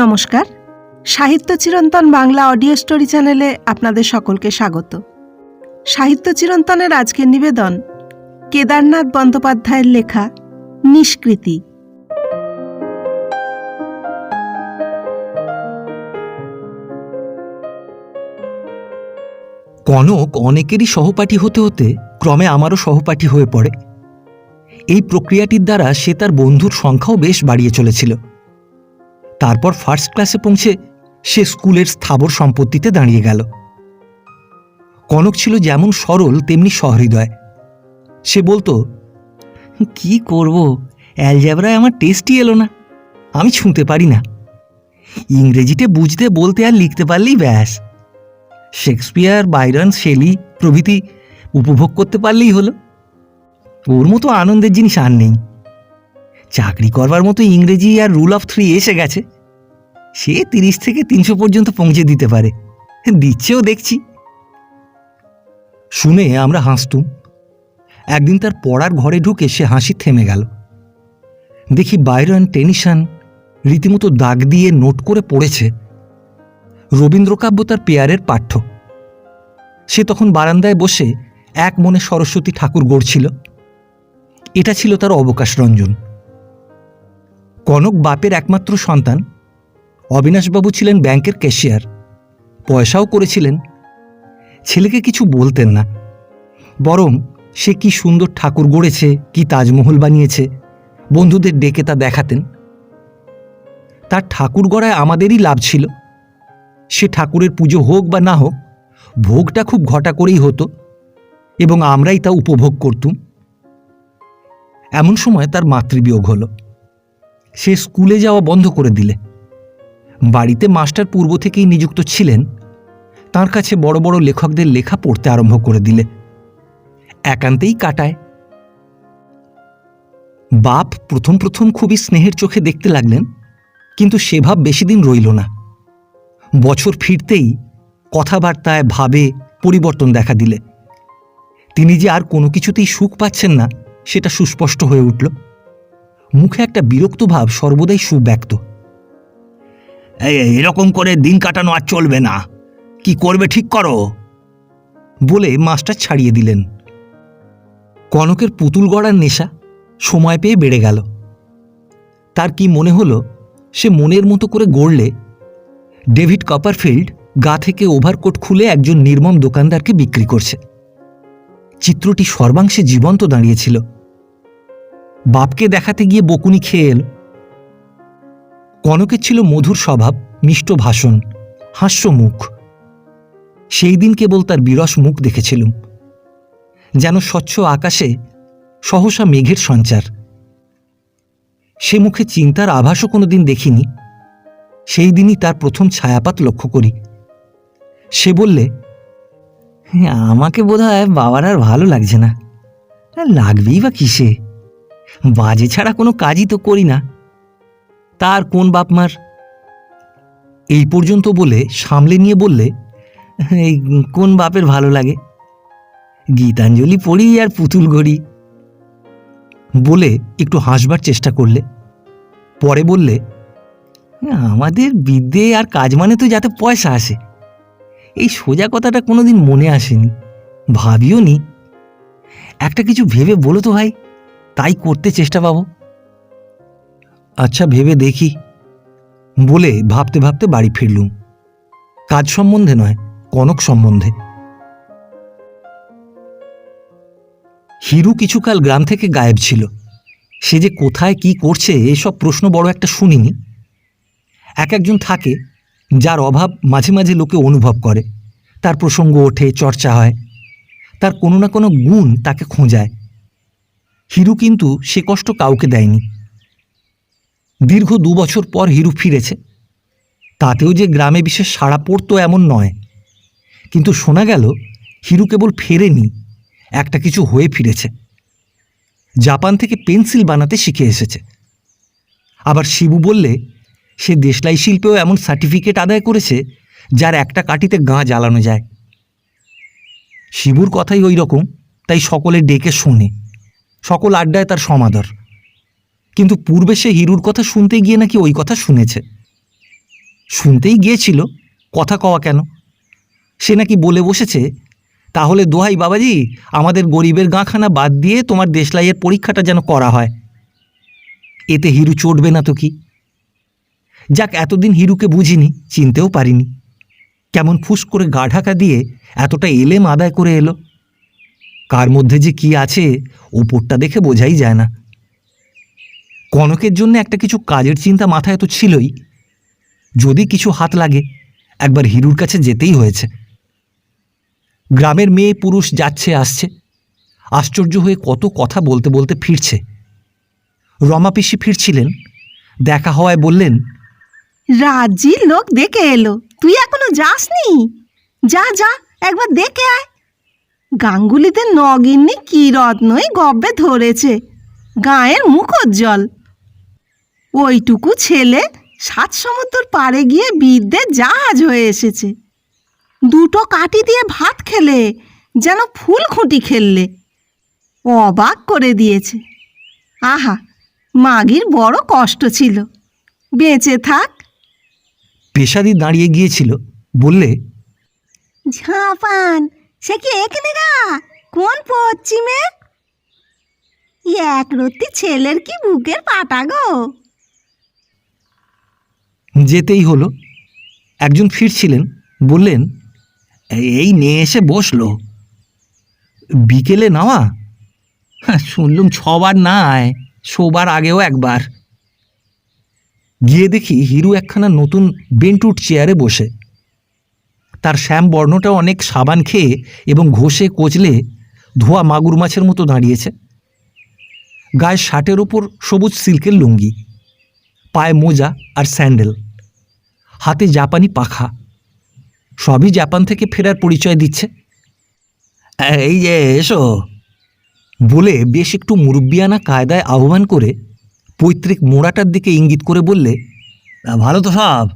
নমস্কার, সাহিত্য চিরন্তন বাংলা অডিও স্টোরি চ্যানেলে আপনাদের সকলকে স্বাগত। সাহিত্য চিরন্তনের আজকের নিবেদন কেদারনাথ বন্দ্যোপাধ্যায়ের লেখা নিষ্কৃতি। কনক অনেকেরই সহপাঠী হতে হতে ক্রমে আমারও সহপাঠী হয়ে পড়ে। এই প্রক্রিয়াটির দ্বারা সে তার বন্ধুর সংখ্যাও বেশ বাড়িয়ে চলেছিল। তারপর ফার্স্ট ক্লাসে পৌঁছে সে স্কুলের স্থাবর সম্পত্তিতে দাঁড়িয়ে গেল। কনক ছিল যেমন সরল তেমনি সহৃদয়। সে বলতো, কি করব, অ্যালজেব্রায় আমার টেস্টই এলো না, আমি ছুঁতে পারি না। ইংরেজিতে বুঝতে বলতে আর লিখতে পারলেই ব্যাস। শেক্সপিয়ার, বাইরন, শেলি প্রভৃতি উপভোগ করতে পারলেই হলো। ওর মতো আনন্দের জিনিস আর নেই। চাকরি করবার মতো ইংরেজি আর রুল অফ 3 এসে গেছে। সে 30 থেকে 300 পর্যন্ত পৌঁছে দিতে পারে, দিচ্ছেও দেখছি। শুনে আমরা হাসতুম। একদিন তার পড়ার ঘরে ঢুকে সে হাসি থেমে গেল। দেখি বাইরন, টেনিসন রীতিমতো দাগ দিয়ে নোট করে পড়েছে। রবীন্দ্রকাব্য তার পেয়ারের পাঠ্য। সে তখন বারান্দায় বসে এক মনে সরস্বতী ঠাকুর গড়ছিল। এটা ছিল তার অবকাশ রঞ্জন। কনক বাপের একমাত্র সন্তান। অবিনাশবাবু ছিলেন ব্যাংকের ক্যাশিয়ার, পয়সাও করেছিলেন। ছেলেকে কিছু বলতেন না, বরং সে কি সুন্দর ঠাকুর গড়েছে, কি তাজমহল বানিয়েছে, বন্ধুদের ডেকে তা দেখাতেন। তার ঠাকুর গড়ায় আমাদেরই লাভ ছিল। সে ঠাকুরের পুজো হোক বা না হোক, ভোগটা খুব ঘটা করেই হতো এবং আমরাই তা উপভোগ করতুম। এমন সময় তার মাতৃবিয়োগ হল। সে স্কুলে যাওয়া বন্ধ করে দিলে। বাড়িতে মাস্টার পূর্ব থেকেই নিযুক্ত ছিলেন। তার কাছে বড় বড় লেখকদের লেখা পড়তে আরম্ভ করে দিলে। একান্তেই কাটায়। বাপ প্রথম প্রথম খুবই স্নেহের চোখে দেখতে লাগলেন, কিন্তু সে ভাব বেশি দিন রইল না। বছর ফিরতেই কথাবার্তায়, ভাবে পরিবর্তন দেখা দিলে। তিনি যে আর কোনো কিছুতেই সুখ পাচ্ছেন না সেটা সুস্পষ্ট হয়ে উঠল। মুখে একটা বিরক্ত ভাব সর্বদাই সুব্যক্ত। এরকম করে দিন কাটানো আর চলবে না, কি করবে ঠিক করো, বলে মাস্টার ছাড়িয়ে দিলেন। কনকের পুতুল গড়ার নেশা সময় পেয়ে বেড়ে গেল। তার কি মনে হলো, সে মনের মতো করে গড়লে ডেভিড কপারফিল্ড গা থেকে ওভারকোট খুলে একজন নির্মম দোকানদারকে বিক্রি করছে। চিত্রটি সর্বাংশে জীবন্ত দাঁড়িয়েছিল। বাপকে দেখাতে গিয়ে বকুনি খেয়ে এল। কনকের ছিল মধুর স্বভাব, মিষ্ট ভাষণ, হাস্য মুখ। সেই দিন কেবল তার বিরস মুখ দেখেছিলুম, যেন স্বচ্ছ আকাশে সহসা মেঘের সঞ্চার। সে মুখে চিন্তার আভাসও কোনোদিন দেখিনি। সেই দিনই তার প্রথম ছায়াপাত লক্ষ্য করি। সে বললে, আমাকে বোধহয় বাবার আর ভালো লাগছে না। লাগবেই বা কিসে, বাজে ছাড়া কোনো কাজই তো করি না। তার কোন বাপমার। এই পর্যন্ত বলে সামলে নিয়ে বললে, এই কোন বাপের ভালো লাগে, গীতাঞ্জলি পড়ি আর পুতুল গড়ি, বলে একটু হাসবার চেষ্টা করলে। পরে বললে, আমাদের বিদ্যে আর কাজ মানে তো যাতে পয়সা আসে। এই সোজা কথাটা কোনোদিন মনে আসেনি, ভাবিও নি। একটা কিছু ভেবে বলো তো ভাই, তাই করতে চেষ্টা পাবো। আচ্ছা, ভেবে দেখি, বলে ভাবতে ভাবতে বাড়ি ফিরলুম। কাজ সম্বন্ধে নয়, কনক সম্বন্ধে। হিরু কিছুকাল গ্রাম থেকে গায়েব ছিল। সে যে কোথায় কি করছে এসব প্রশ্ন বড় একটা শুনিনি। একজন থাকে যার অভাব মাঝে মাঝে লোকে অনুভব করে, তার প্রসঙ্গ ওঠে, চর্চা হয়, তার কোনো না কোনো গুণ তাকে খোঁজায়। হিরু কিন্তু সে কষ্ট কাউকে দেয়নি। দীর্ঘ 2 বছর পর হিরু ফিরেছে। তাতেও যে গ্রামে বিশেষ সাড়া পড়তো এমন নয়, কিন্তু শোনা গেল হিরু কেবল ফেরেনি, একটা কিছু হয়ে ফিরেছে। জাপান থেকে পেন্সিল বানাতে শিখে এসেছে। আবার শিবু বললে সে দেশলাই শিল্পেও এমন সার্টিফিকেট আদায় করেছে যার একটা কাঠিতে গাঁ জ্বালানো যায়। শিবুর কথাই ওই রকম, তাই সকলে ডেকে শোনে, সকল আড্ডায় তার সমাদর। কিন্তু পূর্বে সে হিরুর কথা শুনতে গিয়ে নাকি ওই কথা শুনেছে। শুনতেই গিয়েছিল, কথা কওয়া কেন। সে নাকি বলে বসেছে, তাহলে দোহাই বাবাজি, আমাদের গরিবের গাঁখানা বাদ দিয়ে তোমার দেশলাইয়ের পরীক্ষাটা যেন করা হয়। এতে হিরু চটবে না তো কি? যাক, এতদিন হিরুকে বুঝিনি, চিনতেও পারিনি। কেমন ফুস করে গা ঢাকা দিয়ে এতটা এলেম আদায় করে এলো। কার মধ্যে যে কি আছে ওপরটা দেখে বোঝাই যায় না। কনকের জন্য একটা কিছু কাজের চিন্তা মাথায় তো ছিলই। যদি কিছু হাত লাগে, একবার হিরুর কাছে যেতেই হয়েছে। গ্রামের মেয়ে পুরুষ যাচ্ছে আসছে, আশ্চর্য হয়ে কত কথা বলতে বলতে ফিরছে। রমা পিসি ফিরছিলেন, দেখা হওয়ায় বললেন, রাজ্যির লোক দেখে এলো, তুই এখনো যাসনি? যা যা, একবার দেখে আয়। গাঙ্গুলিতে নগিন্নি কি রত্নই গব্বে ধরেছে, গায়ের মুখোজ্জ্বল। ওইটুকু ছেলে 7 সমুদ্র পাড়ে গিয়ে বিদ্যে জাহাজ হয়ে এসেছে। 2টো কাঠি দিয়ে ভাত খেলে যেন ফুল খুঁটি খেললে। অবাক করে দিয়েছে। আহা, মাগির বড় কষ্ট ছিল, বেঁচে থাক। পেশাদি দাঁড়িয়ে গিয়েছিল, বললে, ঝাপান, সে কি এখানে গা? কোন পশ্চিমে? এক রত্তি ছেলের কি বুকের পাটা গো। যেতেই হলো। একজন ফিরছিলেন, বললেন, এই নিয়ে এসে বসলো। বিকেলে নাওয়া? শুনলুম 6বার নাই, শোবার আগেও একবার। গিয়ে দেখি হিরু একখানা নতুন বেন্টুট চেয়ারে বসে। তার শ্যাম বর্ণটা অনেক সাবান খেয়ে এবং ঘষে কচলে ধোয়া মাগুর মাছের মতো দাঁড়িয়েছে। গায়ে শার্টের ওপর সবুজ সিল্কের লুঙ্গি, পায়ে মোজা আর স্যান্ডেল, হাতে জাপানি পাখা। সবই জাপান থেকে ফেরার পরিচয় দিচ্ছে। এই যে এসো বলে বেশ একটু মুরব্বিয়ানা কায়দায় আহ্বান করে পৈতৃক মোড়াটার দিকে ইঙ্গিত করে বললে, ভালো তো সব?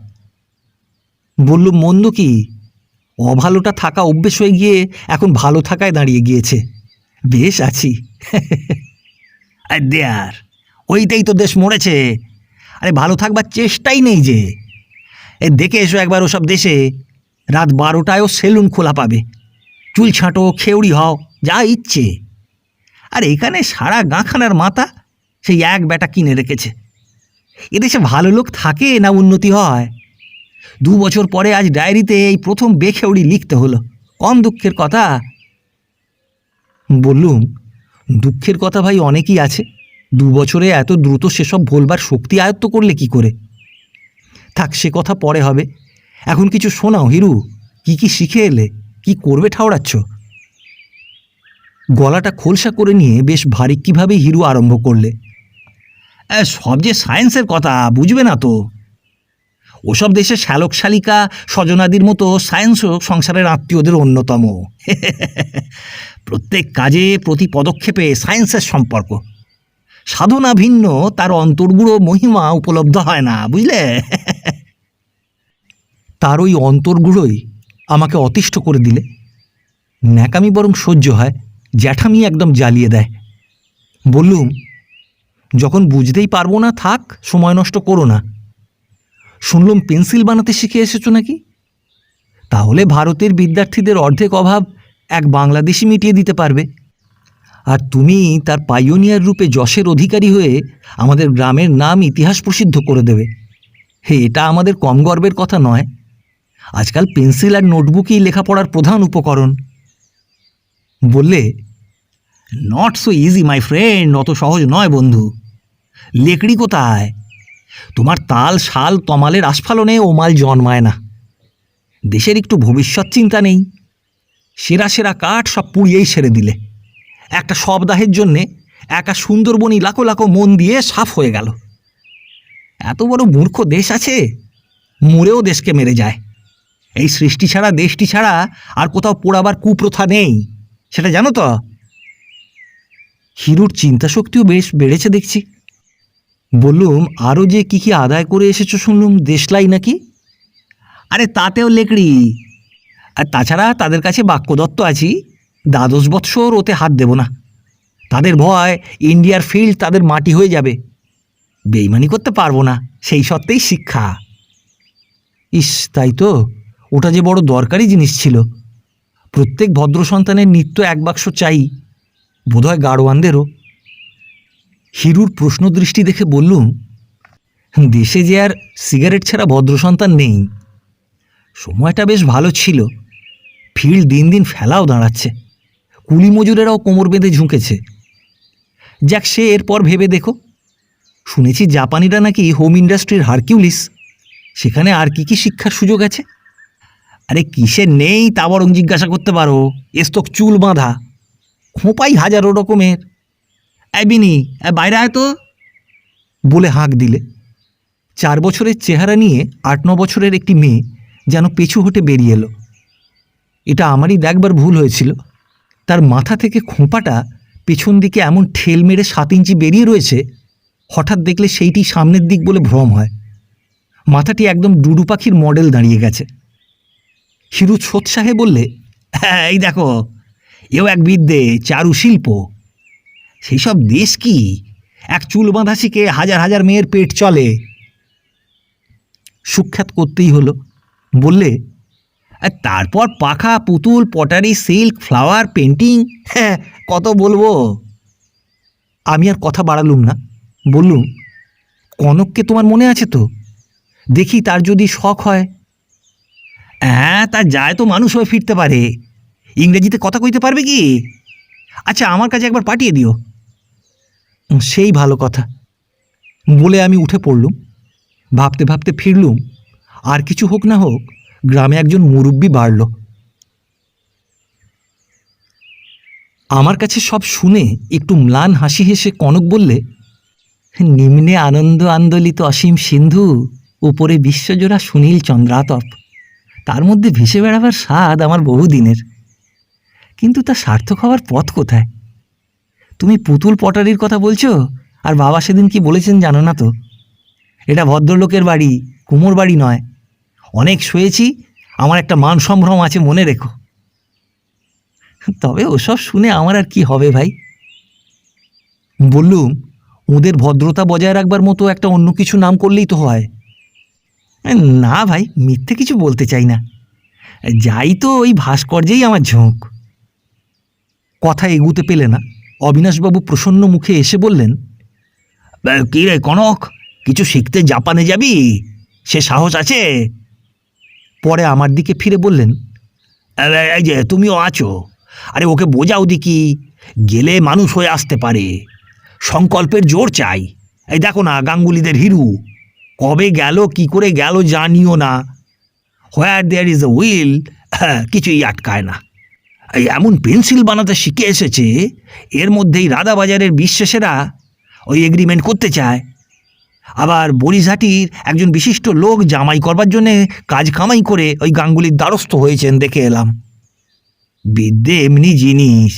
বললুম, মন্দ কি? অভালোটা থাকা অভ্যেস হয়ে গিয়ে এখন ভালো থাকায় দাঁড়িয়ে গিয়েছে। বেশ আছি। দেয়ার, ওইটাই তো দেশ মরেছে। আরে ভালো থাকবার চেষ্টাই নেই যে। দেখে এসো একবার ওসব দেশে, রাত 12টায়ও সেলুন খোলা পাবে। চুল ছাঁটো, খেউড়ি হও, যা ইচ্ছে। আর এখানে সারা গাঁখানার মাথা সেই এক বেটা কিনে রেখেছে। এদেশে ভালো লোক থাকে না উন্নতি হয়? 2 বছর পরে আজ ডায়েরিতে এই প্রথম বেখেউড়ি লিখতে হলো। কম দুঃখের কথা? বললুম, দুঃখের কথা ভাই অনেকই আছে। 2 বছরে এত দ্রুত সেসব ভোলবার শক্তি আয়ত্ত করলে কি করে? থাক, সে কথা পরে হবে। এখন কিছু শোনাও হিরু, কি কি শিখে এলে, কি করবে ঠাউরাচ্ছ? গলাটা খোলসা করে নিয়ে বেশ ভারিক্কিভাবেই হিরু আরম্ভ করলে, সব যে সায়েন্সের কথা, বুঝবে না তো। ওসব দেশে শ্যালক শালিকা স্বজনাদির মতো সায়েন্সও সংসারের আত্মীয়দের অন্যতম। প্রত্যেক কাজে, প্রতি পদক্ষেপে সায়েন্সের সম্পর্ক। সাধনা ভিন্ন, তার অন্তর্গুড়ো মহিমা উপলব্ধ হয় না, বুঝলে? তার ওই অন্তর্গুড়োই আমাকে অতিষ্ঠ করে দিলে। ন্যাকামি বরং সহ্য হয়, জ্যাঠামি একদম জ্বালিয়ে দেয়। বললুম, যখন বুঝতেই পারবো না, থাক, সময় নষ্ট করো না। শুনলাম পেন্সিল বানাতে শিখে এসেছো নাকি? তাহলে ভারতের বিদ্যার্থীদের অর্ধেক অভাব এক বাংলাদেশি মিটিয়ে দিতে পারবে। আর তুমি তার পাইওনিয়ার রূপে যশের অধিকারী হয়ে আমাদের গ্রামের নাম ইতিহাস প্রসিদ্ধ করে দেবে। এটা আমাদের কম গর্বের কথা নয়। আজকাল পেন্সিল আর নোটবুকই লেখাপড়ার প্রধান উপকরণ। বললে, not so easy my friend, অত সহজ নয় বন্ধু। লেকড়ি কোথায়? তোমার তাল শাল তমালের আস্ফালনে ও মাল জন্মায় না। দেশের একটু ভবিষ্যৎ চিন্তা নেই। সেরা সেরা কাঠ সব পুড়িয়েই ছেড়ে দিলে। একটা শবদাহের জন্যে একা সুন্দরবনই লাখো লাখো মন দিয়ে সাফ হয়ে গেল। এত বড় মূর্খ দেশ আছে, মরেও দেশকে মেরে যায়। এই সৃষ্টি ছাড়া, দেশটি ছাড়া আর কোথাও পোড়াবার কুপ্রথা নেই, সেটা জানো তো? হিরুর চিন্তাশক্তিও বেশ বেড়েছে দেখছি। বললুম, আরও যে কি কি আদায় করে এসেছো শুনলুম, দেশলাই নাকি? আরে তাতেও লেকড়ি। আর তাছাড়া তাদের কাছে বাক্যদত্ত আছি, 12 বৎসর ওতে হাত দেব না। তাদের ভয় ইন্ডিয়ার ফিল্ড তাদের মাটি হয়ে যাবে। বেইমানি করতে পারবো না, সেই সত্ত্বেই শিক্ষা। ইস, তাই তো, ওটা যে বড় দরকারি জিনিস ছিল। প্রত্যেক ভদ্র সন্তানের নিত্য এক বাক্স চাই, বোধহয় গাড়োয়ানদেরও। হিরুর প্রশ্নদৃষ্টি দেখে বললুম, দেশে যে আর সিগারেট ছাড়া ভদ্র সন্তান নেই। সময়টা বেশ ভালো ছিল, ফিল্ড দিন দিন ফেলাও দাঁড়াচ্ছে, কুলি মজুরেরাও কোমর বেঁধে ঝুঁকেছে। যাক, সে এরপর ভেবে দেখো। শুনেছি জাপানিরা নাকি হোম ইন্ডাস্ট্রির হারকিউলিস, সেখানে আর কি কি শিক্ষার সুযোগ আছে? আরে কিসের নেই তা বরং জিজ্ঞাসা করতে পারো, এস্তক চুল বাঁধা, খোঁপাই হাজারো রকমের। বিনি, বাইরে আয় তো, বলে হাঁক দিলে 4 বছরের চেহারা নিয়ে 8-9 বছরের একটি মেয়ে যেন পেছু হটে বেরিয়ে এলো। এটা আমারই দেখবার ভুল হয়েছিল। তার মাথা থেকে খোঁপাটা পেছন দিকে এমন ঠেল মেরে 7 ইঞ্চি বেরিয়ে রয়েছে, হঠাৎ দেখলে সেইটি সামনের দিক বলে ভ্রম হয়। মাথাটি একদম ডুডু পাখির মডেল দাঁড়িয়ে গেছে। হিরু সোৎসাহে বললে, হ্যাঁ, এই দেখো, এও এক বিদ্যে, চারুশিল্প। সেই সব দেশ কি এক চুল বাঁধা শিখে হাজার হাজার মেয়ের পেট চলে? সুখ্যাত করতেই হলো। বললে, তারপর পাখা, পুতুল, পটারি, সিল্ক, ফ্লাওয়ার, পেন্টিং, হ্যাঁ, কত বলবো। আমি আর কথা বাড়ালুম না, বললুম, কনককে তোমার মনে আছে তো? দেখি তার যদি শখ হয়। হ্যাঁ, তা যায় তো মানুষ হয়ে ফিরতে পারে, ইংরেজিতে কথা কইতে পারবে কি? আচ্ছা, আমার কাছে একবার পাঠিয়ে দিও। সেই ভালো কথা, বলে আমি উঠে পড়লুম। ভাবতে ভাবতে ফিরলুম, আর কিছু হোক না হোক গ্রামে একজন মুরব্বি বাড়ল। আমার কাছে সব শুনে একটু ম্লান হাসি হেসে কনক বললে, নিম্নে আনন্দ আন্দোলিত অসীম সিন্ধু, উপরে বিশ্বজোড়া সুনীল চন্দ্রাতপ, তার মধ্যে ভেসে বেড়াবার স্বাদ আমার বহুদিনের। কিন্তু তা সার্থক হওয়ার পথ কোথায়? তুমি পুতুল পটারির কথা বলছো, আর বাবা সেদিন কি বলেছেন জানো না তো? এটা ভদ্রলোকের বাড়ি, কুমোর বাড়ি নয়। অনেক শুয়েছি, আমার একটা মান সম্ভ্রম আছে, মনে রেখো। তবে ওসব শুনে আমার আর কি হবে ভাই? বললুম, ওদের ভদ্রতা বজায় রাখবার মতো একটা অন্য কিছু নাম করলেই তো হয়। না ভাই, মিথ্যে কিছু বলতে চাই না, যাই তো ওই ভাস্কর্যেই আমার ঝোঁক। কথা এগুতে পেলে না, অবিনাশবাবু প্রসন্ন মুখে এসে বললেন, কি রে কনক, কিছু শিখতে জাপানে যাবি? সে সাহস আছে? পরে আমার দিকে ফিরে বললেন, এই যে তুমিও আছো, আরে ওকে বোঝাও দেখি, গেলে মানুষ হয়ে আসতে পারে। সংকল্পের জোর চাই। এই দেখো না, গাঙ্গুলিদের হিরু কবে গেল, কি করে গেল জানিও না। হোয়ার দেয়ার ইজ এ উইল, কিছুই আটকায় না। এই এমন পেন্সিল বানাতে শিখে এসেছে, এর মধ্যেই রাধাবাজারের বিশ্বাসেরা ওই এগ্রিমেন্ট করতে চায়। আবার বরিশাটির একজন বিশিষ্ট লোক জামাই করবার জন্যে কাজ কামাই করে ওই গাঙ্গুলির দ্বারস্থ হয়েছেন, দেখে এলাম। বিদ্যে এমনি জিনিস,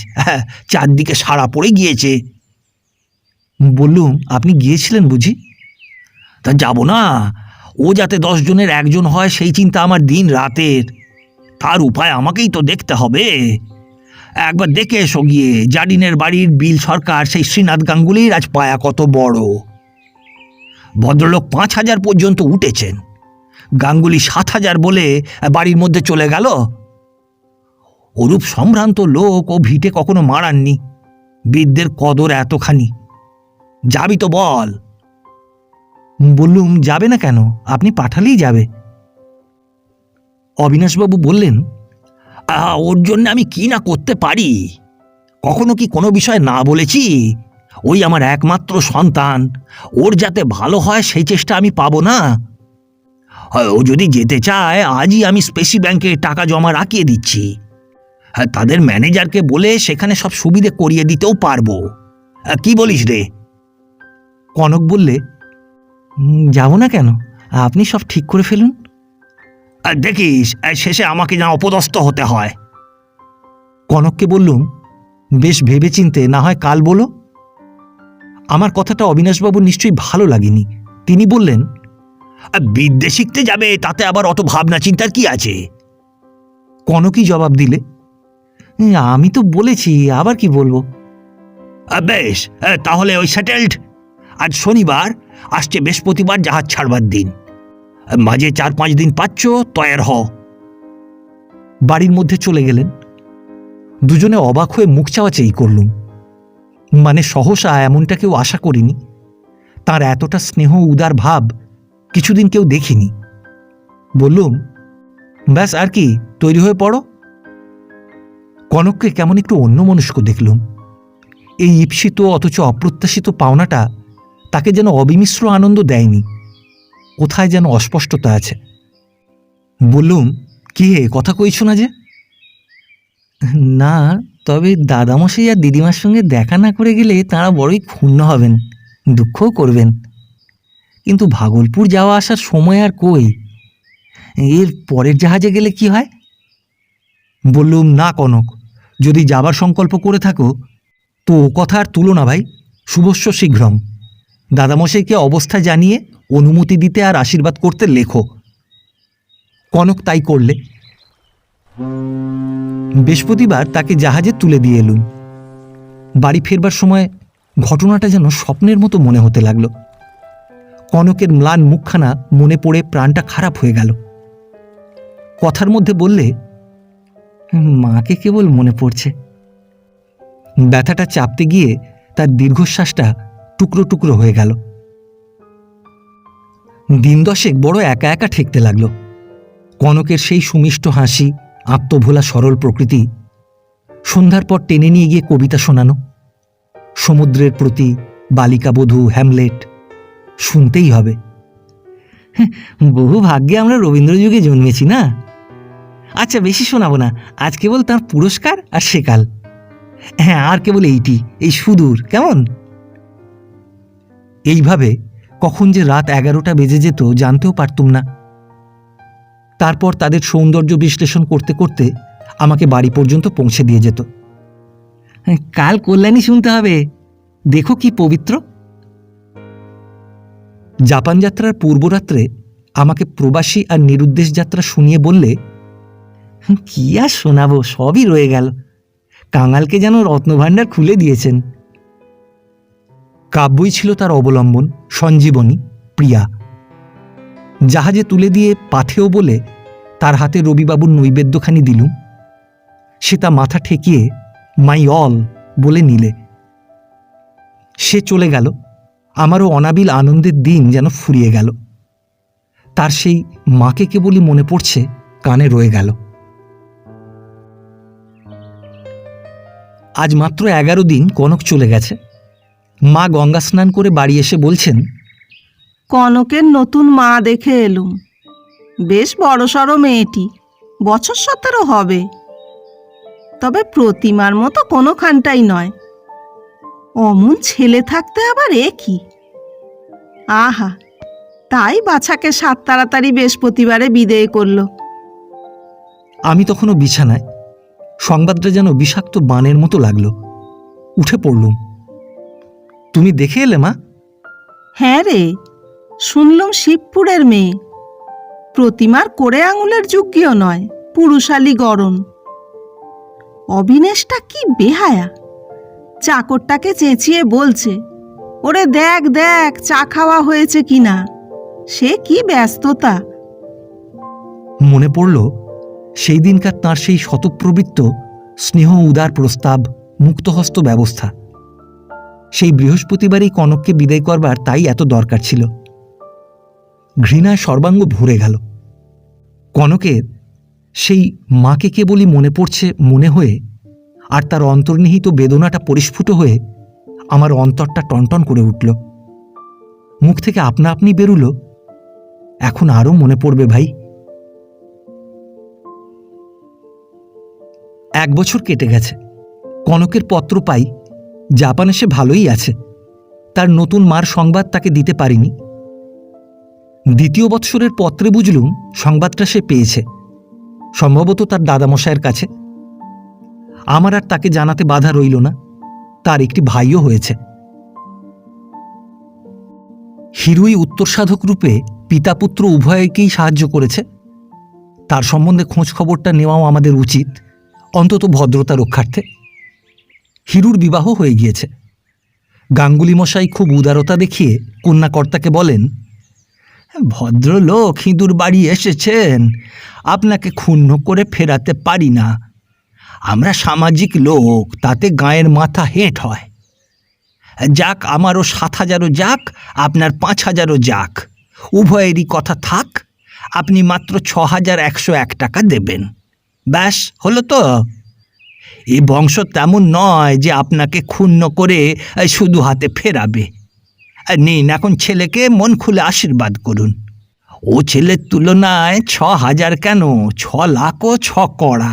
চারদিকে সাড়া পড়ে গিয়েছে। বললুম, আপনি গিয়েছিলেন বুঝি? তা যাব না, ও যাতে 10 জনের একজন হয় সেই চিন্তা আমার দিন রাতের। তার উপায় আমাকেই তো দেখতে হবে। একবার দেখে এসো গিয়ে, জাডিনের বাড়ির বিল সরকার সেই শ্রীনাথ গাঙ্গুলির আজ পায়া কত বড়। ভদ্রলোক 5,000 পর্যন্ত উঠেছেন, গাঙ্গুলি 7,000 বলে বাড়ির মধ্যে চলে গেল। ওরূপ সম্ভ্রান্ত লোক ও ভিটে কখনো মারাননি। বিদ্যের কদর এতখানি। যাবি তো বল। বললুম, যাবে না কেন, আপনি পাঠালেই যাবে। অবিনাশবাবু বললেন, ওর জন্য আমি কি না করতে পারি। কখনো কি কোনো বিষয় না বলেছি? ওই আমার একমাত্র সন্তান, ওর যাতে ভালো হয় সেই চেষ্টা আমি পাবো না? ও যদি যেতে চায়, আজই আমি স্পেসি ব্যাংকে টাকা জমা রাখিয়ে দিচ্ছি। তাদের ম্যানেজারকে বলে সেখানে সব সুবিধে করিয়ে দিতেও পারবো। কি বলিস রে? কনক বললে, যাব না কেন, আপনি সব ঠিক করে ফেলুন। দেখিস শেষে আমাকে যেন অপদস্থ হতে হয়। কনককে বললুম, বেশ ভেবেচিন্তে না হয় কাল বলো। আমার কথাটা অবিনাশবাবুর নিশ্চয়ই ভালো লাগেনি। তিনি বললেন, বিদ্যে শিখতে যাবে, তাতে আবার অত ভাবনা চিন্তার কি আছে? কনকই জবাব দিলে, আমি তো বলেছি, আবার কি বলবো। বেশ, তাহলে ওই সেটেলড। আজ শনিবার, আসছে বৃহস্পতিবার জাহাজ ছাড়বার দিন। মাঝে 4-5 দিন পাচ্ছ তৈয়ার হ। বাড়ির মধ্যে চলে গেলেন। দুজনে অবাক হয়ে মুখ চাওয়াচাই করলুম। মানে সহসা এমনটা কেউ আশা করিনি। তার এতটা স্নেহ উদার ভাব কিছুদিন কেউ দেখিনি। বললুম, ব্যাস আর কি, তৈরি হয়ে পড়ো। কনককে কেমন একটু অন্যমনস্ক দেখলুম। এই ঈপ্সিত অথচ অপ্রত্যাশিত পাওনাটা তাকে যেন অবিমিশ্র আনন্দ দেয়নি, কোথায় যেন অস্পষ্টতা আছে। বললুম, কি হে, কথা কইছ না যে? না, তবে দাদামশাই আর দিদিমার সঙ্গে দেখা না করে গেলে তাঁরা বড়ই ক্ষুণ্ণ হবেন, দুঃখও করবেন। কিন্তু ভাগলপুর যাওয়া আসার সময় আর কই, এর পরের জাহাজে গেলে কি হয়? বললুম, না কনক, যদি যাবার সংকল্প করে থাকো তো ও কথা আর তুলো না ভাই, শুভস্য শীঘ্রম। দাদামশাইকে অবস্থা জানিয়ে অনুমতি দিতে আর আশীর্বাদ করতে লেখো। কনক তাই করলে। বৃহস্পতিবার তাকে জাহাজে তুলে দিয়ে এলুম। বাড়ি ফেরবার সময় ঘটনাটা যেন স্বপ্নের মতো মনে হতে লাগলো। কনকের ম্লান মুখখানা মনে পড়ে প্রাণটা খারাপ হয়ে গেল। কথার মধ্যে বললে, মাকে কেবল মনে পড়ছে। ব্যথাটা চাপতে গিয়ে তার দীর্ঘশ্বাসটা টুকরো টুকরো হয়ে গেল। দিন দশেক বড় একা একা ঠেকতে লাগলো। কনকের সেই সুমিষ্ট হাসি, আত্মভোলা সরল প্রকৃতি, সন্ধ্যার পর টেনে নিয়ে গিয়ে কবিতা শোনানো, সমুদ্রের প্রতি, বালিকাবধূ, হ্যামলেট, শুনতেই হবে। বহু ভাগ্যে আমরা রবীন্দ্রযুগে জন্মেছি না। আচ্ছা, বেশি শোনাবো না, আজ কেবল তার পুরস্কার আর সেকাল। হ্যাঁ, আর কেবল এইটি, এই সুদূর, কেমন? এইভাবে কখন যে রাত 11টা বেজে যেত জানতেও পারতুম না। তারপর তাদের সৌন্দর্য বিশ্লেষণ করতে করতে আমাকে বাড়ি পর্যন্ত পৌঁছে দিয়ে যেত। কাল কল্যাণী শুনতে হবে, দেখো কি পবিত্র। জাপান যাত্রার পূর্বরাত্রে আমাকে প্রবাসী আর নিরুদ্দেশ যাত্রা শুনিয়ে বললে, কি আর শোনাবো, সবই রয়ে গেল। কাঙালকে যেন রত্নভাণ্ডার খুলে দিয়েছেন। কাব্যই ছিল তার অবলম্বন, সঞ্জীবনী, প্রিয়া। জাহাজে তুলে দিয়ে পাথেও বলে তার হাতে রবিবাবুর নৈবেদ্যখানি দিলুম। সে তা মাথা ঠেকিয়ে মাই অল বলে নিলে। সে চলে গেল। আমারও অনাবিল আনন্দের দিন যেন ফুরিয়ে গেল। তার সেই মাকে কেবলই মনে পড়ছে, কানে রয়ে গেল। আজ মাত্র 11 দিন কনক চলে গেছে। মা গঙ্গা স্নান করে বাড়ি এসে বলছেন, কনকের নতুন মা দেখে এলুম। বেশ বড়সড় মেয়েটি, বছর 17 হবে। তবে প্রতিমার মতো কোনোখানটাই নয়। অমন ছেলে থাকতে আবার এ কি! আহা, তাই বাছাকে 7 তাড়াতাড়ি বৃহস্পতিবারে বিদেয় করল। আমি তখনও বিছানায়। সংবাদটা যেন বিষাক্ত বানের মতো লাগলো। উঠে পড়লুম। তুমি দেখে এলে মা? হ্যাঁ রে, শুনলুম শিবপুরের মেয়ে। প্রতিমার কোড়ে আঙুলের যোগ্যও নয়, পুরুষালী গড়ন। অবিনেশটা কি বেহায়া! চাকরটাকে চেঁচিয়ে বলছে, ওরে দেখ দেখ, চা খাওয়া হয়েছে কিনা। সে কি ব্যস্ততা! মনে পড়ল সেই দিনকার তাঁর সেই শতপ্রবৃত্ত স্নেহ উদার প্রস্তাব, মুক্তহস্ত ব্যবস্থা। সেই বৃহস্পতিবারই কনককে বিদায় করবার তাই এত দরকার ছিল। ঘৃণায় সর্বাঙ্গ ভরে গেল। কনকের সেই মাকে কেবলই মনে পড়ছে মনে হয়ে, আর তার অন্তর্নিহিত বেদনাটা পরিস্ফুট হয়ে আমার অন্তরটা টনটন করে উঠল। মুখ থেকে আপনা আপনি বেরুল, এখন আরও মনে পড়বে ভাই। 1 বছর কেটে গেছে। কনকের পত্র পাই, জাপানে সে ভালোই আছে। তার নতুন মার সংবাদ তাকে দিতে পারিনি। 2য় বৎসরের পত্রে বুঝলুম সংবাদটা সে পেয়েছে, সম্ভবত তার দাদামশায়ের কাছে। আমার আর তাকে জানাতে বাধা রইল না, তার একটি ভাইও হয়েছে। হিরুই উত্তর সাধক রূপে পিতা পুত্র উভয়কেই সাহায্য করেছে। তার সম্বন্ধে খোঁজ খবরটা নেওয়াও আমাদের উচিত, অন্তত ভদ্রতা রক্ষার্থে। হিরুর বিবাহ হয়ে গিয়েছে। গাঙ্গুলি মশাই খুব উদারতা দেখিয়ে কন্যাকর্তাকে বলেন, ভদ্রলোক হিঁদুর বাড়ি এসেছেন, আপনাকে ক্ষুণ্ণ করে ফেরাতে পারি না। আমরা সামাজিক লোক, তাতে গায়ের মাথা হেঁট হয়। যাক, আমারও 7,000ও যাক, আপনার 5,000ও যাক, উভয়েরই কথা থাক। আপনি মাত্র 6,101 টাকা দেবেন। ব্যাস, হলো তো। এই বংশ তেমন নয় যে আপনাকে ক্ষুণ্ণ করে শুধু হাতে ফেরাবে। নিন, এখন ছেলেকে মন খুলে আশীর্বাদ করুন। ও ছেলের তুলনায় 6,000 কেন, 6,00,000ও 6 কড়া।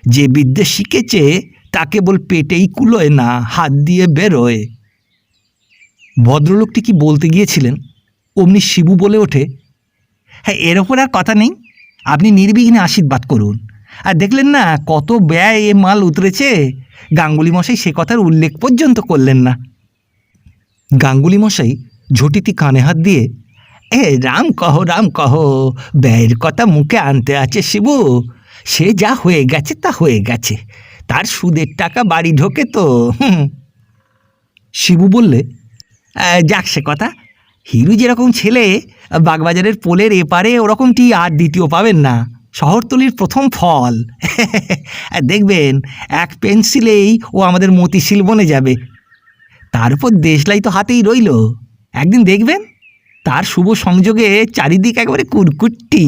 যে বিদ্যে শিখেছে তা কেবল পেটেই কুলোয় না, হাত দিয়ে বেরোয়। ভদ্রলোকটি কি বলতে গিয়েছিলেন, অমনি শিবু বলে ওঠে, হ্যাঁ, এর ওপর আর কথা নেই, আপনি নির্বিঘ্নে আশীর্বাদ করুন। আর দেখলেন না কত ব্যয় এ মাল উতরেছে? গাঙ্গুলি মশাই সে কথার উল্লেখ পর্যন্ত করলেন না। গাঙ্গুলি মশাই ঝটিতি কানে হাত দিয়ে, রাম কহ, ব্যয়ের কথা মুখে আনতে আছে শিবু। সে যা হয়ে গেছে তা হয়ে গেছে, তার সুদের টাকা বাড়ি ঢোকে তো। শিবু বললে, যাক সে কথা, হিরু যেরকম ছেলে বাগবাজারের পোলের এপারে ওরকমটি আর দ্বিতীয় পাবেন না। শহরতলির প্রথম ফল। দেখবেন এক পেন্সিলেই ও আমাদের মতিশীল বনে যাবে। তার উপর দেশলাই তো হাতেই রইল, একদিন দেখবেন তার শুভ সংযোগে চারিদিক একেবারে কুরকুট্টি।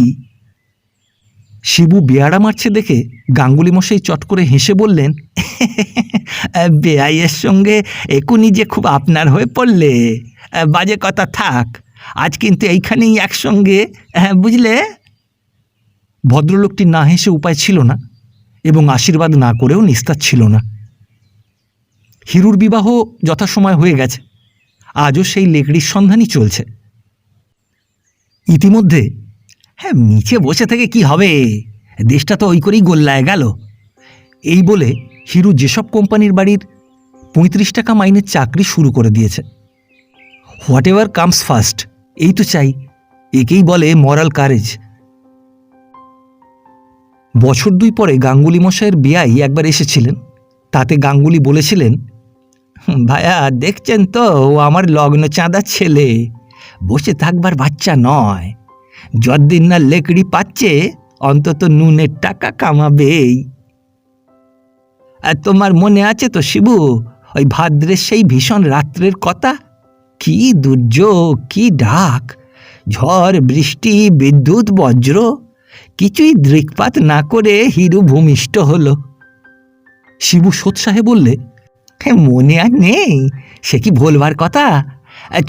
শিবু বেয়াড়া মারছে দেখে গাঙ্গুলি মশাই চট করে হেসে বললেন, বেআইয়ের সঙ্গে এখনই যে খুব আপনার হয়ে পড়লে। বাজে কথা থাক, আজ কিন্তু এইখানেই একসঙ্গে, বুঝলে। ভদ্রলোকটি না হেসে উপায় ছিল না, এবং আশীর্বাদ না করেও নিস্তার ছিল না। হিরুর বিবাহ যথাসময় হয়ে গেছে, আজও সেই লেকড়ির সন্ধানই চলছে। ইতিমধ্যে, নিচে বসে থেকে কি হবে, দেশটা তো ওই করেই গোল্লায় গেল, এই বলে হিরু যেসব কোম্পানির বাড়ির 35 টাকা মাইনের চাকরি শুরু করে দিয়েছে। হোয়াট এভার কামস ফার্স্ট, এই তো চাই, একেই বলে মরাল কারেজ। বছর 2 পরে গাঙ্গুলি মশাইয়ের বিয়াই একবার এসেছিলেন। তাতে গাঙ্গুলি বলেছিলেন, ভাইয়া দেখছেন তো, ও আমার লগ্ন চাঁদা ছেলে, বসে থাকবার বাচ্চা নয়। যতদিন না লেকড়ি পাচ্ছে অন্তত নুনের টাকা কামাবেই। আর তোমার মনে আছে তো শিবু, ওই ভাদ্রের সেই ভীষণ রাত্রের কথা? কি দুর্যোগ, কি ডাক, ঝড় বৃষ্টি, বিদ্যুৎ বজ্র, কিছুই দৃকপাত না করে হিরু ভূমিষ্ঠ হলো। শিবু সোৎসাহে বললে, মনে আর নেই? সে কি ভোলবার কথা?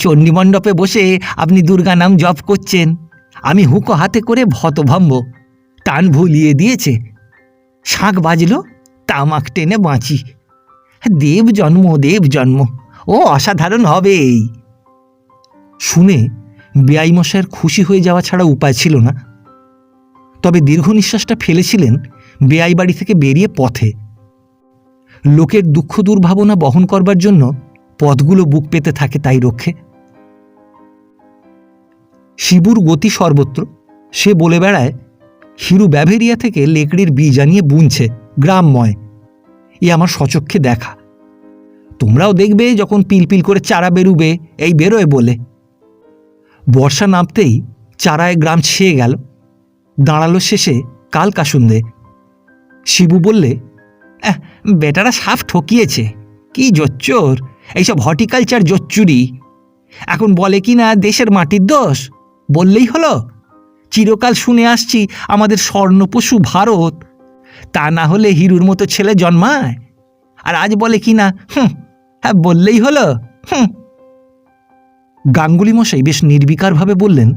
চণ্ডীমণ্ডপে বসে আপনি দুর্গা নাম জপ করছেন, আমি হুঁকো হাতে করে ভতভম্ব, টান ভুলিয়ে দিয়েছে। শাঁখ বাজল, তামাক টেনে বাঁচি। দেব জন্ম, ও অসাধারণ হবেই। শুনে বেআই মশাইয়ের খুশি হয়ে যাওয়া ছাড়া উপায় ছিল না। তবে দীর্ঘ নিঃশ্বাসটা ফেলেছিলেন বেআই বাড়ি থেকে বেরিয়ে পথে। লোকের দুঃখ দুর্ভাবনা বহন করবার জন্য পথগুলো বুক পেতে থাকে তাই রক্ষে। শিবুর গতি সর্বত্র। সে বলে বেড়ায়, হিরু ব্যাভেরিয়া থেকে লেকড়ির বীজ আনিয়ে বুনছে গ্রামময়। এ আমার সচক্ষে দেখা। তোমরাও দেখবে যখন পিলপিল করে চারা বেরুবে, এই বেরোয় বলে। বর্ষা নামতেই চারায় গ্রাম ছেয়ে গেল, দাঁড়ালো শেষে কাল কাসুন্দে। শিবু বললে, বেটারা সাফ ঠকিয়েছে, কি জোচ্চোর, এইসব হর্টিকালচার জোচ্চুরি। এখন বলে কি না দেশের মাটির দোষ, বললেই হলো। চিরকাল শুনে আসছি আমাদের স্বর্ণপশু ভারত, তা না হলে হিরুর মতো ছেলে জন্মায়। আর আজ বলে কি না, বললেই হলো। গাঙ্গুলি মশাই বেশ নির্বিকারভাবে বললেন,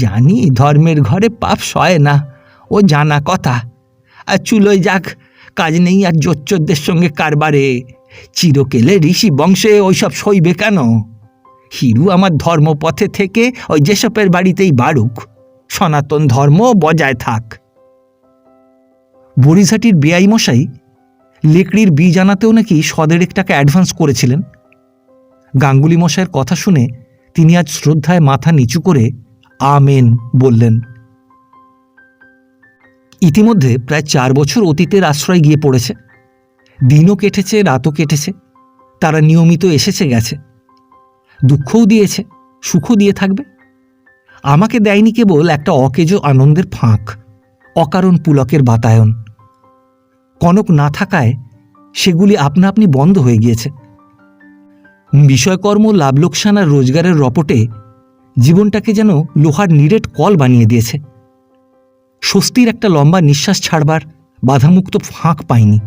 জানি ধর্মের ঘরে পাপ সয় না, ও জানা কথা। আর চুলোয় যাক, কাজ নেই আর জোচ্চোরদের সঙ্গে কারবারে। চিরকেলে ঋষি বংশে ওইসব সইবে কেন? হিরু আমার ধর্মপথে থেকে ওই যেসবের বাড়িতেই বাড়ুক, সনাতন ধর্ম বজায় থাক। বরিঝাটির বেআই মশাই লেকড়ির বীজ আনাতেও নাকি 100 টাকা অ্যাডভান্স করেছিলেন। গাঙ্গুলি মশাইয়ের কথা শুনে তিনি আজ শ্রদ্ধায় মাথা নিচু করে আমেন বললেন। ইতিমধ্যে প্রায় 4 বছর অতীতের আশ্রয় গিয়ে পড়েছে। দিনও কেটেছে, রাতও কেটেছে। তারা নিয়মিত এসেছে গেছে, দুঃখও দিয়েছে, সুখও দিয়ে থাকবে। আমাকে দেয়নি কেবল একটা অকেজো আনন্দের ফাঁক, অকারণ পুলকের বাতায়ন। কনক না থাকায় সেগুলি আপনা আপনি বন্ধ হয়ে গিয়েছে। বিষয়কর্ম, লাভ লোকসান আর রোজগারের রপটে জীবনটাকে যেন লোহার নিরেট কল বানিয়ে দিয়েছে। স্বস্তির একটা লম্বা নিঃশ্বাস ছাড়বার বাধামুক্ত ফাঁক পাইনি।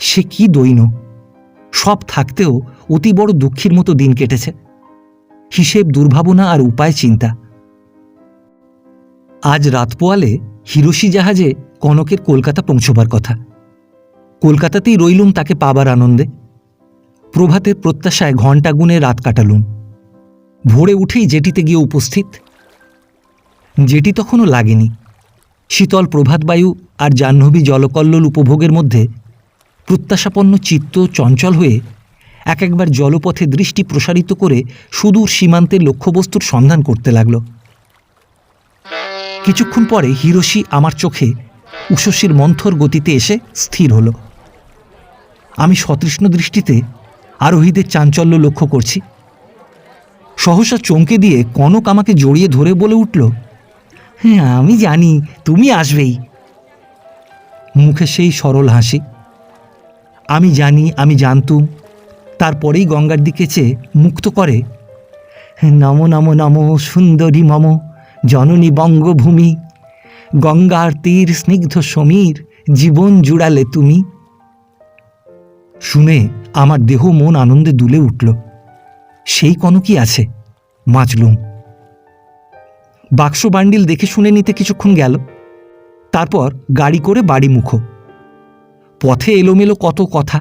সে কি দৈন্য! সব থাকতেও অতি বড় দুঃখীর মতো দিন কেটেছে। হিসেব, দুর্ভাবনা আর উপায় চিন্তা। আজ রাত পোয়ালে হিরোশি জাহাজে কনকের কলকাতা পৌঁছবার কথা। কলকাতাতেই রইলুম তাকে পাবার আনন্দে। প্রভাতের প্রত্যাশায় ঘণ্টা গুনে রাত কাটালুম। ভোরে উঠেই জেটিতে গিয়ে উপস্থিত। জেটি তখনও লাগেনি। শীতল প্রভাতবায়ু আর জাহ্নবী জলকল্লোল উপভোগের মধ্যে প্রত্যাশাপন্ন চিত্ত চঞ্চল হয়ে একবার জলপথে দৃষ্টি প্রসারিত করে সুদূর সীমান্তের লক্ষ্যবস্তুর সন্ধান করতে লাগল। কিছুক্ষণ পরে হিরোশি আমার চোখে উষসীর মন্থর গতিতে এসে স্থির হল। আমি সতৃষ্ণ দৃষ্টিতে আরোহীদের চাঞ্চল্য লক্ষ্য করছি। সহসা চমকে দিয়ে কনক আমাকে জড়িয়ে ধরে বলে উঠল, হ্যাঁ, আমি জানি তুমি আসবেই। মুখে সেই সরল হাসি। আমি জানি, আমি জানতুম। তারপরেই গঙ্গার দিকে চেয়ে মুক্ত করে, নমো নমো নমো সুন্দরী মম জননী বঙ্গভূমি, গঙ্গার তীর স্নিগ্ধ সমীর জীবন জুড়ালে তুমি। শুনে আমার দেহ মন আনন্দে দুলে উঠল। সেই কনকই আছে, বাঁচলুম। বাক্স বান্ডিল দেখে শুনে নিতে কিছুক্ষণ গেল। তারপর গাড়ি করে বাড়ি মুখো। পথে এলোমেলো কত কথা,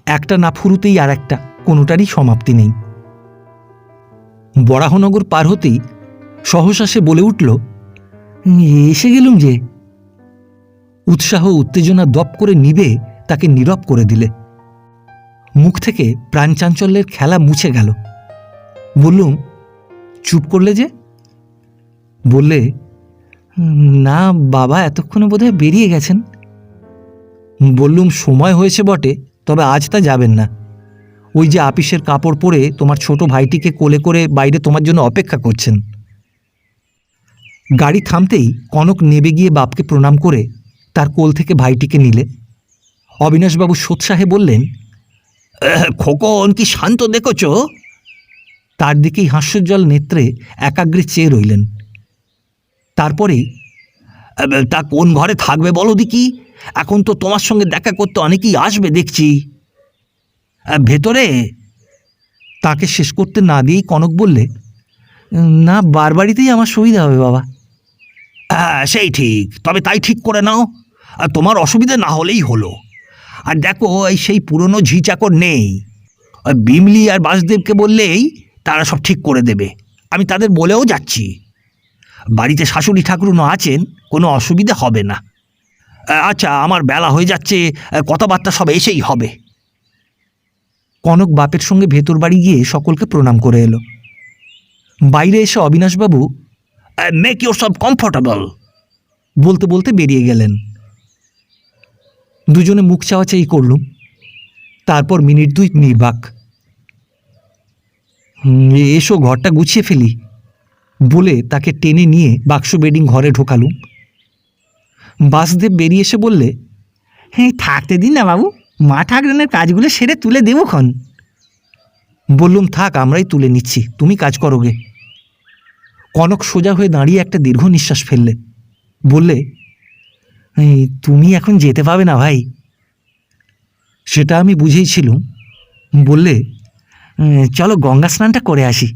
একটা না ফুরুতেই আর একটা, কোনোটারই সমাপ্তি নেই। বরাহনগর পার হতেই সহসা সে বলে উঠল, এসে গেলুম যে। উৎসাহ উত্তেজনা দপ করে নিবে তাকে নীরব করে দিলে। মুখ থেকে প্রাণচাঞ্চল্যের খেলা মুছে গেল। বললুম, চুপ করলে যে? বললে, না বাবা, এতক্ষণে বোধহয় বেরিয়ে গেছেন। বললুম, সময় হয়েছে বটে, তবে আজ তা যাবেন না। ওই যে আপিসের কাপড় পরে তোমার ছোট ভাইটিকে কোলে করে বাইরে তোমার জন্য অপেক্ষা করছেন। গাড়ি থামতেই কনক নেবে গিয়ে বাপকে প্রণাম করে তার কোল থেকে ভাইটিকে নিলে। অবিনাশবাবু সোৎসাহে বললেন, খোকন কি শান্ত দেখছ? তার দিকেই হাস্যোজ্জ্বল নেত্রে একাগ্রে চেয়ে রইলেন। তারপরেই, তা কোন ঘরে থাকবে বলো দেখি? এখন তো তোমার সঙ্গে দেখা করতে অনেকেই আসবে দেখছি। ভেতরে? তাকে শেষ করতে না দিয়েই কনক বললে, না, বারবাড়িতেই আমার সুবিধা হবে বাবা। সেই ঠিক, তবে তাই ঠিক করে নাও। তোমার অসুবিধা না হলেই হলো। আর দেখো, এই সেই পুরনো ঝি চাকর নেই, বিমলি আর বাসুদেবকে বললেই তারা সব ঠিক করে দেবে। আমি তাদের বলেও যাচ্ছি। বাড়িতে শাশুড়ি ঠাকুরনও আছেন, কোনো অসুবিধা হবে না। আচ্ছা, আমার বেলা হয়ে যাচ্ছে, কথাবার্তা সব এসেই হবে। কনক বাপের সঙ্গে ভেতর বাড়ি গিয়ে সকলকে প্রণাম করে এলো। বাইরে এসে অবিনাশবাবু, মেক ইউর সব কমফোর্টেবল বলতে বলতে বেরিয়ে গেলেন। দুজনে মুখ চাওয়াচাই করলুম। তারপর মিনিট দুই নির্বাক। এসো, ঘরটা গুছিয়ে ফেলি বলে তাকে টেনে নিয়ে বাক্স বেডিং ঘরে ঢোকালুম। বাসুদেব বেরিয়ে এসে বললে, হ্যাঁ, থাকতে দিন না বাবু, মা ঠাকরানের কাজগুলো সেরে তুলে দেবক্ষণ। বললুম, থাক, আমরাই তুলে নিচ্ছি, তুমি কাজ করোগে। কনক সোজা হয়ে দাঁড়িয়ে একটা দীর্ঘ নিঃশ্বাস ফেললে। বললে, তুমি এখন যেতে পাবে না ভাই। সেটা আমি বুঝেইছিলুম। বললে, চলো গঙ্গা স্নানটা করে আসি।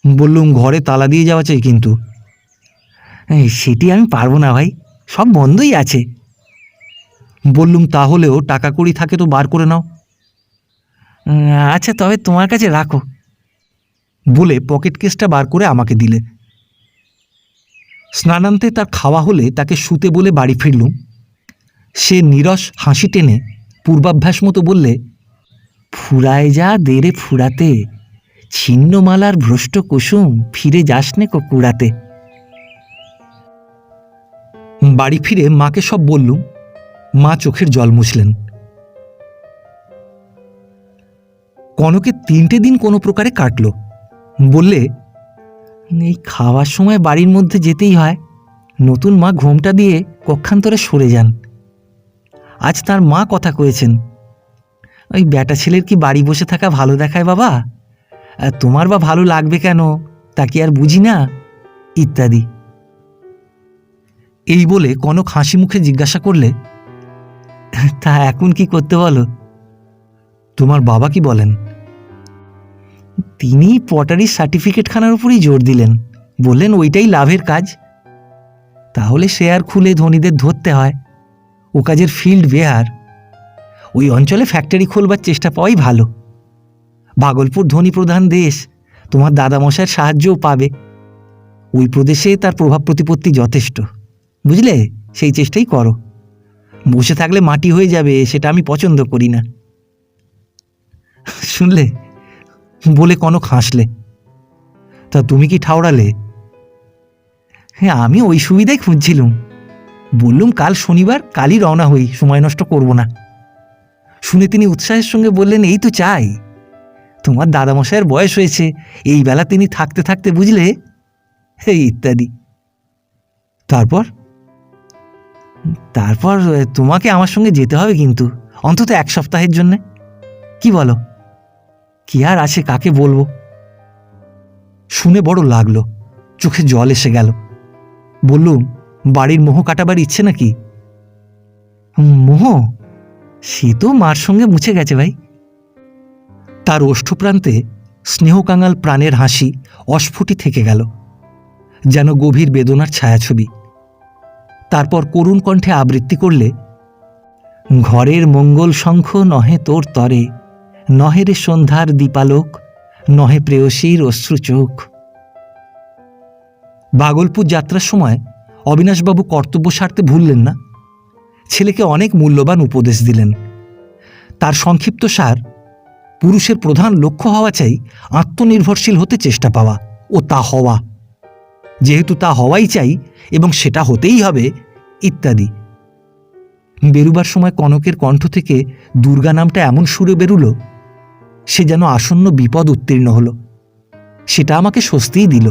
বললুম, ঘরে তালা দিয়ে যাওয়া চাই কিন্তু। সেটি আমি পারবো না ভাই, সব বন্ধই আছে। বললুম, তাহলেও টাকা কড়ি থাকে তো বার করে নাও। আচ্ছা, তবে তোমার কাছে রাখো বলে পকেট কেসটা বার করে আমাকে দিলে। স্নানান্তে তার খাওয়া হলে তাকে শুতে বলে বাড়ি ফিরলুম। সে নীরস হাসি টেনে পূর্বাভ্যাস মতো বললে, ফুরায় যা দেরে ফুরাতে, ছিন্নমালার ভ্রষ্ট কুসুম ফিরে যাসনে কুড়াতে। বাড়ি ফিরে মাকে সব বললুম। মা চোখের জল মুছলেন। কনকের 3টে দিন কোনো প্রকারে কাটল। বললে, এই খাওয়ার সময় বাড়ির মধ্যে যেতেই হয়। নতুন মা ঘোমটা দিয়ে কক্ষান্তরে সরে যান। আজ তার মা কথা কয়েছেন, ওই ব্যাটা ছেলের কি বাড়ি বসে থাকা ভালো দেখায় বাবা, তোমার বা ভালো লাগবে কেন তা কি আর বুঝি না, ইত্যাদি। এই বলে কনক হাসি মুখে জিজ্ঞাসা করলে, তা এখন কি করতে বলো? তোমার বাবা কি বলেন? তিনি পটারির সার্টিফিকেটখানার উপরই জোর দিলেন, বললেন ওইটাই লাভের কাজ। তাহলে শেয়ার খুলে ধনীদের ধরতে হয়, ও কাজের ফিল্ড বেহার। ওই অঞ্চলে ফ্যাক্টরি খোলবার চেষ্টা পাওয়াই ভালো। ভাগলপুর ধনী প্রধান দেশ, তোমার দাদামশাইয়ের সাহায্যও পাবে। ওই প্রদেশে তার প্রভাব প্রতিপত্তি যথেষ্ট, বুঝলে? সেই চেষ্টাই করো। বসে থাকলে মাটি হয়ে যাবে, সেটা আমি পছন্দ করি না। শুনলে বলে কনক হাসলে। তা তুমি কি ঠাউরালে? হ্যাঁ, আমি ওই সুবিধাই খুঁজছিলুম। বললুম কাল শনিবার, কালই রওনা হই, সময় নষ্ট করব না। শুনে তিনি উৎসাহের সঙ্গে বললেন, এই তো চাই। তোমার দাদামশাইয়ের বয়স হয়েছে, এই বেলা তিনি থাকতে থাকতে, বুঝলে, এই ইত্যাদি। তারপর তারপর তোমাকে আমার সঙ্গে যেতে হবে, কিন্তু অন্তত 1 সপ্তাহের জন্যে। কি বলো? কি আর আছে, কাকে বলবো? শুনে বড় লাগলো, চোখে জল এসে গেল। বললুম, বাড়ির মোহ কাটাবার ইচ্ছে নাকি? মোহ? সে তো মার সঙ্গে মুছে গেছে ভাই। তার ওষ্ঠপ্রান্তে স্নেহকাঙাল প্রাণের হাসি অস্ফুটি থেকে গেল, যেন গভীর বেদনার ছায়াছবি। তারপর করুণ কণ্ঠে আবৃত্তি করলে, ঘরের মঙ্গল শঙ্খ নহে তোর তরে, নহে রে সন্ধ্যার দীপালোক, নহে প্রেয়সীর অশ্রু চোখ। ভাগলপুর যাত্রার সময় অবিনাশবাবু কর্তব্য সারতে ভুললেন না। ছেলেকে অনেক মূল্যবান উপদেশ দিলেন। তার সংক্ষিপ্ত সার, পুরুষের প্রধান লক্ষ্য হওয়া চাই আত্মনির্ভরশীল হতে চেষ্টা পাওয়া ও তা হওয়া, যেহেতু তা হওয়াই চাই এবং সেটা হতেই হবে, ইত্যাদি। বেরুবার সময় কনকের কণ্ঠ থেকে দুর্গা নামটা এমন সুরে বেরুল, সে যেন আসন্ন বিপদ উত্তীর্ণ হল। সেটা আমাকে স্বস্তিই দিল।